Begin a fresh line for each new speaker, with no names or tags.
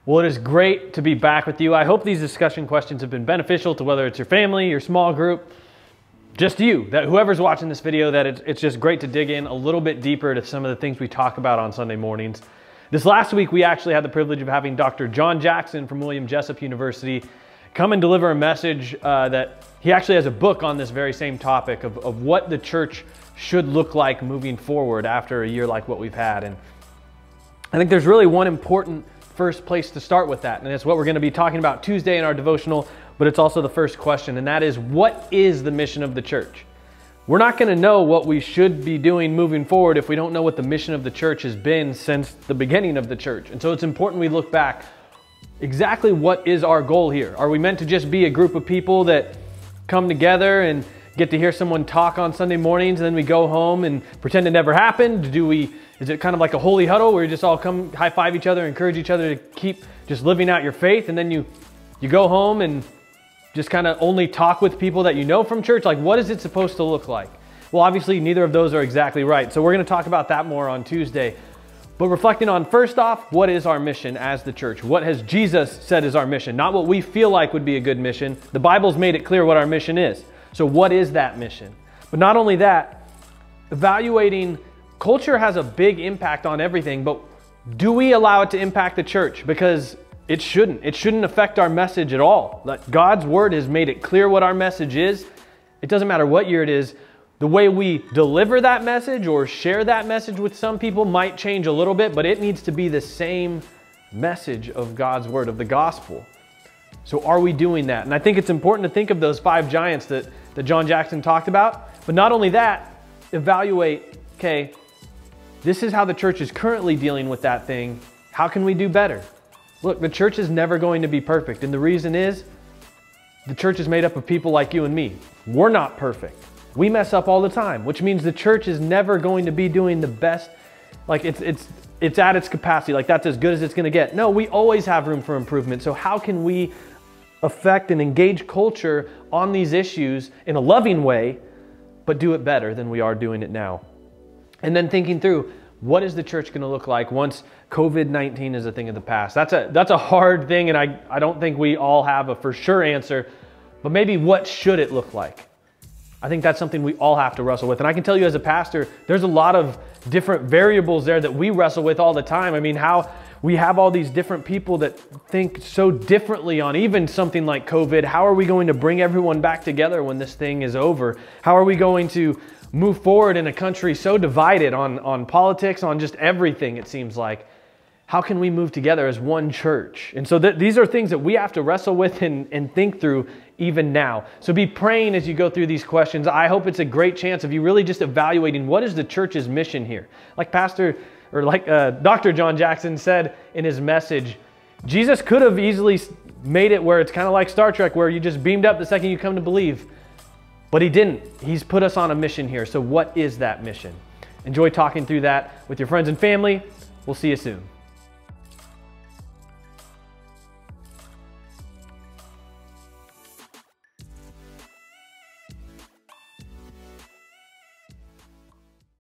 Well, it is great to be back with you. I hope these discussion questions have been beneficial to whether it's your family, your small group, just you, that whoever's watching this video, that it's just great to dig in a little bit deeper to some of the things we talk about on Sunday mornings. This last week, we actually had the privilege of having Dr. John Jackson from William Jessup University come and deliver a message that he actually has a book on this very same topic of what the church should look like moving forward after a year like what we've had. And I think there's really one important first place to start with that, and it's what we're going to be talking about Tuesday in our devotional, but it's also the first question, and that is, what is the mission of the church? We're not going to know what we should be doing moving forward if we don't know what the mission of the church has been since the beginning of the church. And so it's important we look back. Exactly what is our goal here? Are we meant to just be a group of people that come together and get to hear someone talk on Sunday mornings and then we go home and pretend it never happened? Is it kind of like a holy huddle where you just all come high-five each other, encourage each other to keep just living out your faith, and then you go home and just kind of only talk with people that you know from church? Like, what is it supposed to look like? Well, obviously neither of those are exactly right. So we're going to talk about that more on Tuesday. But reflecting on, first off, what is our mission as the church? What has Jesus said is our mission? Not what we feel like would be a good mission. The Bible's made it clear what our mission is. So what is that mission? But not only that, evaluating culture has a big impact on everything, but do we allow it to impact the church? Because it shouldn't. It shouldn't affect our message at all. God's word has made it clear what our message is. It doesn't matter what year it is. The way we deliver that message or share that message with some people might change a little bit, but it needs to be the same message of God's word, of the gospel. So are we doing that? And I think it's important to think of those 5 giants that John Jackson talked about. But not only that, evaluate, okay, this is how the church is currently dealing with that thing. How can we do better? Look, the church is never going to be perfect. And the reason is, the church is made up of people like you and me. We're not perfect. We mess up all the time, which means the church is never going to be doing the best. Like it's at its capacity. Like that's as good as it's going to get. No, we always have room for improvement. So how can we affect and engage culture on these issues in a loving way, but do it better than we are doing it now? And then thinking through, what is the church going to look like once COVID-19 is a thing of the past? That's a hard thing, and I don't think we all have a for sure answer, but maybe what should it look like? I think that's something we all have to wrestle with. And I can tell you as a pastor, there's a lot of different variables there that we wrestle with all the time. I mean, how we have all these different people that think so differently on even something like COVID. How are we going to bring everyone back together when this thing is over? How are we going to move forward in a country so divided on politics, on just everything, it seems like? How can we move together as one church? And so these are things that we have to wrestle with and think through even now. So be praying as you go through these questions. I hope it's a great chance of you really just evaluating what is the church's mission here. Like Dr. John Jackson said in his message, Jesus could have easily made it where it's kind of like Star Trek, where you just beamed up the second you come to believe. But he didn't. He's put us on a mission here. So what is that mission? Enjoy talking through that with your friends and family. We'll see you soon.